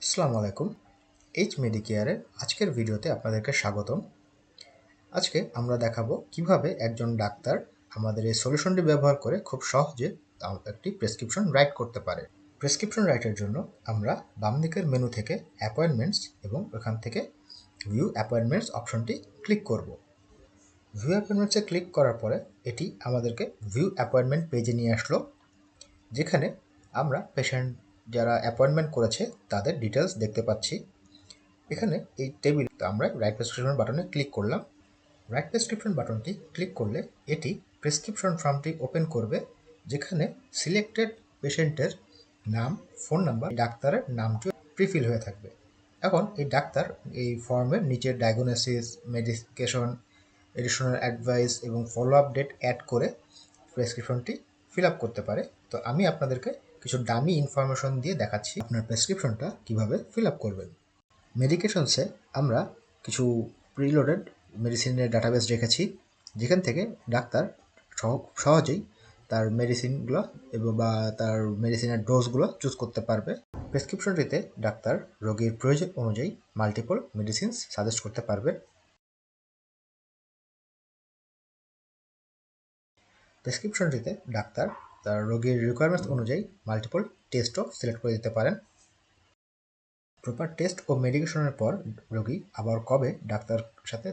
আসসালামু আলাইকুম। এইচ মেডিকেয়ারের আজকের ভিডিওতে আপনাদেরকে স্বাগতম। আজকে আমরা দেখাবো কিভাবে একজন ডাক্তার আমাদের এই সলিউশনটি ব্যবহার করে খুব সহজে একটি প্রেসক্রিপশন রাইট করতে পারে। প্রেসক্রিপশন রাইটের জন্য আমরা বাম দিকের মেনু থেকে অ্যাপয়েন্টমেন্টস এবং ওখান থেকে ভিউ অ্যাপয়েন্টমেন্টস অপশনটি ক্লিক করব। ভিউ অ্যাপয়েন্টমেন্টসে ক্লিক করার পরে এটি আমাদেরকে ভিউ অ্যাপয়েন্টমেন্ট পেজে নিয়ে আসলো, যেখানে আমরা পেশেন্ট যারা অ্যাপয়েন্টমেন্ট করেছে তাদের ডিটেলস দেখতে পাচ্ছি। এখানে এই টেবিল আমরা রাইট প্রেসক্রিপশন বাটনে ক্লিক করলাম। রাইট প্রেসক্রিপশন বাটনটি ক্লিক করলে এটি প্রেসক্রিপশন ফর্মটি ওপেন করবে, যেখানে সিলেক্টেড পেশেন্টের নাম, ফোন নাম্বার, ডাক্তারের নামটি প্রিফিল হয়ে থাকবে। এখন এই ডাক্তার এই ফর্মের নিচে ডায়াগনোসিস, মেডিকেশন, এডিশনাল অ্যাডভাইস এবং ফলো আপ ডেট অ্যাড করে প্রেসক্রিপশনটি ফিল আপ করতে পারে। তো আমি আপনাদেরকে কিছু ডামি ইনফরমেশন দিয়ে দেখাচ্ছি আপনার প্রেসক্রিপশনটা কিভাবে ফিল আপ করবেন। মেডিকেশনসে আমরা কিছু প্রিলোডেড মেডিসিনের ডাটাবেস রেখেছি, যেখান থেকে ডাক্তার সহজেই তার মেডিসিনগুলো এবং বা তার মেডিসিনের ডোজগুলো চুজ করতে পারবে। প্রেসক্রিপশনটিতে ডাক্তার রোগীর প্রয়োজন অনুযায়ী মাল্টিপল মেডিসিনস সাজেস্ট করতে পারবে। প্রেসক্রিপশনটিতে ডাক্তার তার রোগীর রিকোয়ারমেন্টস অনুযায়ী মাল্টিপল টেস্টও সিলেক্ট করে দিতে পারেন। প্রপার টেস্ট ও মেডিকেশনের পর রোগী আবার কবে ডাক্তার সাথে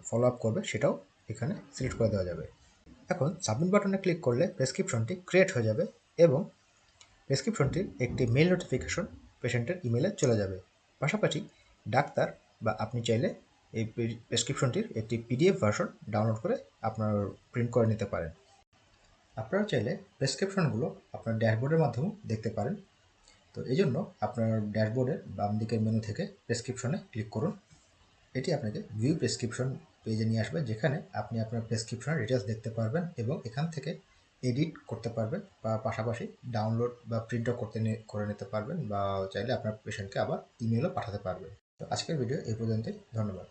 ফলো আপ করবে সেটাও এখানে সিলেক্ট করে দেওয়া যাবে। এখন সাবমিট বাটনে ক্লিক করলে প্রেসক্রিপশনটি ক্রিয়েট হয়ে যাবে এবং প্রেসক্রিপশনটির একটি মেল নোটিফিকেশন পেশেন্টের ইমেলে চলে যাবে। পাশাপাশি ডাক্তার বা আপনি চাইলে এই প্রেসক্রিপশনটির একটি পিডিএফ ভার্সন ডাউনলোড করে আপনার প্রিন্ট করে নিতে পারেন। আপনারা চাইলে প্রেসক্রিপশনগুলো আপনার ড্যাশবোর্ডের মাধ্যমেও দেখতে পারেন। তো এই জন্য আপনার ড্যাশবোর্ডের বাম দিকের মেনু থেকে প্রেসক্রিপশনে ক্লিক করুন। এটি আপনাকে ভিউ প্রেসক্রিপশন পেজে নিয়ে আসবে, যেখানে আপনি আপনার প্রেসক্রিপশনের ডিটেলস দেখতে পারবেন এবং এখান থেকে এডিট করতে পারবেন বা পাশাপাশি ডাউনলোড বা প্রিন্টও করে নিতে পারবেন, বা চাইলে আপনার পেশেন্টকে আবার ইমেলও পাঠাতে পারবেন। তো আজকের ভিডিও এই পর্যন্তই। ধন্যবাদ।